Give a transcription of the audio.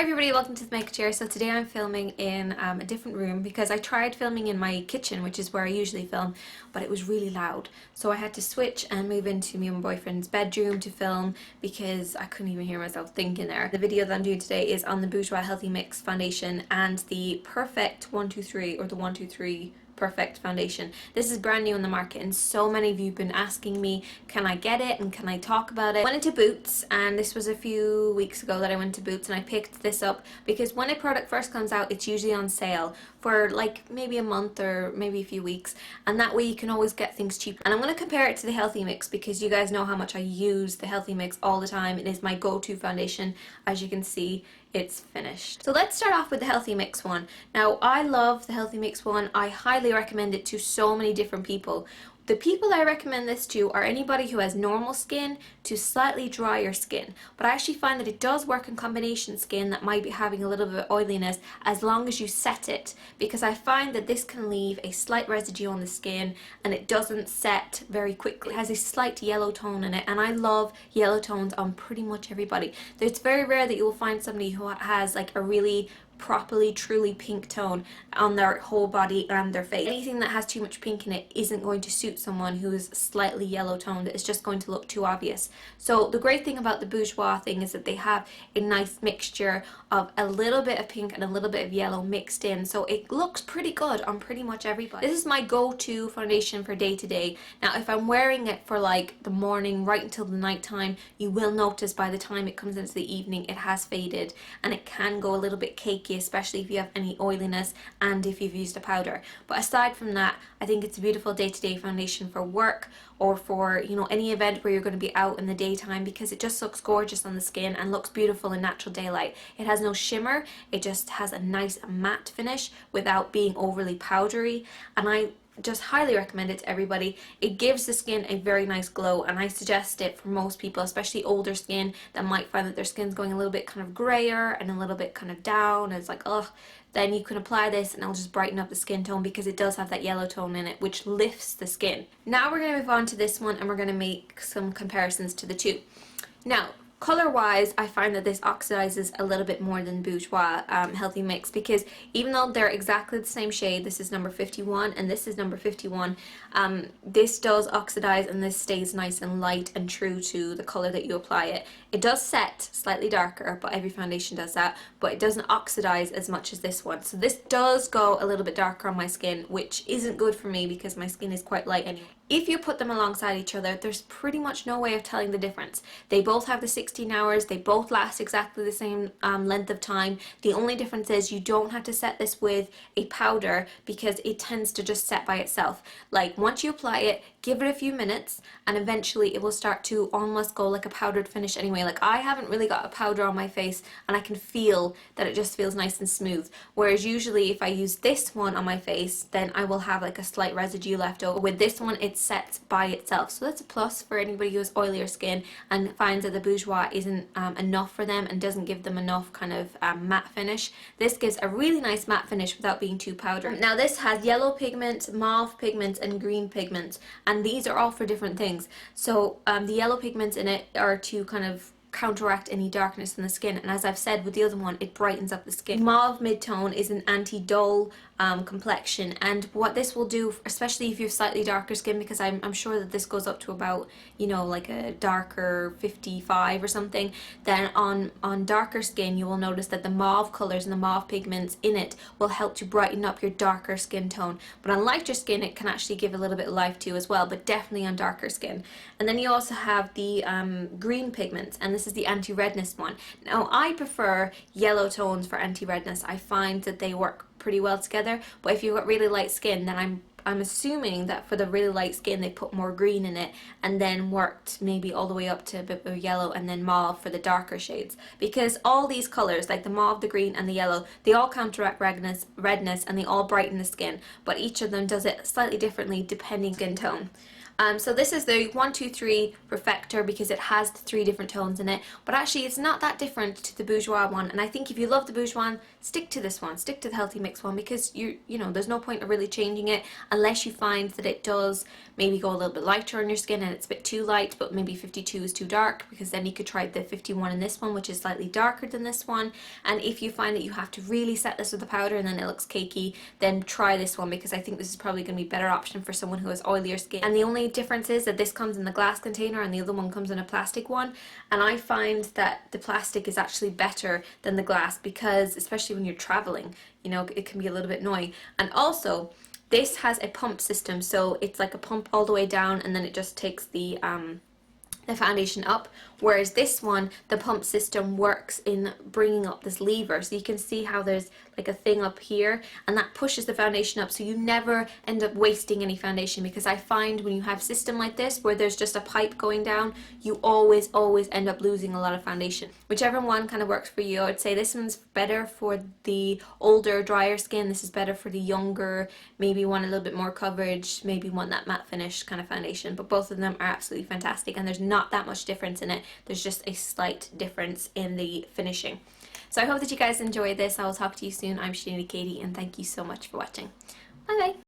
Hi everybody, welcome to the Makeup Chair. So today I'm filming in a different room because I tried filming in my kitchen, which is where I usually film, but it was really loud. So I had to switch and move into me and my boyfriend's bedroom to film because I couldn't even hear myself thinking there. The video that I'm doing today is on the Bourjois Healthy Mix Foundation and the Perfect 123 or the 123 Perfect foundation. This is brand new on the market and so many of you have been asking me, can I get it and can I talk about it? I went into Boots, and this was a few weeks ago that I went to Boots and I picked this up because when a product first comes out it's usually on sale for like maybe a month or maybe a few weeks, and that way you can always get things cheaper. And I'm going to compare it to the Healthy Mix because you guys know how much I use the Healthy Mix all the time. It is my go-to foundation. As you can see, it's finished. So let's start off with the Healthy Mix one. Now I love the Healthy Mix one. I highly recommend it to so many different people. The people I recommend this to are anybody who has normal skin to slightly drier skin, but I actually find that it does work in combination skin that might be having a little bit of oiliness as long as you set it, because I find that this can leave a slight residue on the skin and it doesn't set very quickly. It has a slight yellow tone in it, and I love yellow tones on pretty much everybody. It's very rare that you will find somebody who has like a really properly truly pink tone on their whole body and their face. Anything that has too much pink in it isn't going to suit someone who is slightly yellow toned. It's just going to look too obvious. So the great thing about the Bourjois thing is that they have a nice mixture of a little bit of pink and a little bit of yellow mixed in, so it looks pretty good on pretty much everybody. This is my go-to foundation for day to day. Now if I'm wearing it for like the morning right until the night time, you will notice by the time it comes into the evening it has faded and it can go a little bit cakey, especially if you have any oiliness and if you've used a powder. But aside from that, I think it's a beautiful day-to-day foundation for work or for, you know, any event where you're going to be out in the daytime, because it just looks gorgeous on the skin and looks beautiful in natural daylight. It has no shimmer, it just has a nice matte finish without being overly powdery, and I just highly recommend it to everybody. It gives the skin a very nice glow, and I suggest it for most people, especially older skin that might find that their skin's going a little bit kind of grayer and a little bit kind of down. It's like, ugh. Then you can apply this and it'll just brighten up the skin tone because it does have that yellow tone in it, which lifts the skin. Now we're going to move on to this one and we're going to make some comparisons to the two. Now, color-wise, I find that this oxidizes a little bit more than Bourjois Healthy Mix, because even though they're exactly the same shade, this is number 51 and this is number 51, this does oxidize and this stays nice and light and true to the color that you apply it. It does set slightly darker, but every foundation does that, but it doesn't oxidize as much as this one. So this does go a little bit darker on my skin, which isn't good for me because my skin is quite light anyway. If you put them alongside each other, there's pretty much no way of telling the difference. They both have the 16 hours, they both last exactly the same length of time. The only difference is you don't have to set this with a powder because it tends to just set by itself. Like once you apply it, give it a few minutes and eventually it will start to almost go like a powdered finish anyway. Like I haven't really got a powder on my face and I can feel that it just feels nice and smooth. Whereas usually if I use this one on my face, then I will have like a slight residue left over. With this one, it sets by itself. So that's a plus for anybody who has oilier skin and finds that the Bourjois isn't enough for them and doesn't give them enough kind of matte finish. This gives a really nice matte finish without being too powdered. Now this has yellow pigment, mauve pigments and green pigments, and these are all for different things. So the yellow pigments in it are to kind of counteract any darkness in the skin, and as I've said with the other one, it brightens up the skin. Mauve mid-tone is an anti-dull complexion, and what this will do, especially if you have slightly darker skin, because I'm sure that this goes up to about, you know, like a darker 55 or something, then on darker skin you will notice that the mauve colors and the mauve pigments in it will help to brighten up your darker skin tone. But on lighter skin it can actually give a little bit of life to as well, but definitely on darker skin. And then you also have the green pigments, and this is the anti-redness one. Now I prefer yellow tones for anti-redness. I find that they work pretty well together, but if you've got really light skin, then I'm assuming that for the really light skin they put more green in it and then worked maybe all the way up to a bit of yellow and then mauve for the darker shades, because all these colors, like the mauve, the green and the yellow, they all counteract redness and they all brighten the skin, but each of them does it slightly differently depending skin tone. So this is the 123 Perfector because it has 3 different tones in it, but actually it's not that different to the Bourjois one, and I think if you love the Bourjois one, stick to this one, stick to the Healthy Mix one, because you know, there's no point of really changing it unless you find that it does maybe go a little bit lighter on your skin and it's a bit too light, but maybe 52 is too dark, because then you could try the 51 in this one, which is slightly darker than this one. And if you find that you have to really set this with a powder and then it looks cakey, then try this one, because I think this is probably going to be a better option for someone who has oilier skin. And the only difference is that this comes in the glass container and the other one comes in a plastic one, and I find that the plastic is actually better than the glass, because especially when you're traveling, you know, it can be a little bit annoying. And also this has a pump system, so it's like a pump all the way down and then it just takes the foundation up, whereas this one, the pump system works in bringing up this lever, so you can see how there's like a thing up here and that pushes the foundation up, so you never end up wasting any foundation. Because I find when you have a system like this where there's just a pipe going down, you always end up losing a lot of foundation. Whichever one kind of works for you. I would say this one's better for the older, drier skin. This is better for the younger, maybe want a little bit more coverage, maybe want that matte finish kind of foundation. But both of them are absolutely fantastic, and there's not that much difference in it. There's just a slight difference in the finishing. So I hope that you guys enjoyed this. I will talk to you soon. I'm Shanita Katie, and thank you so much for watching. Bye bye.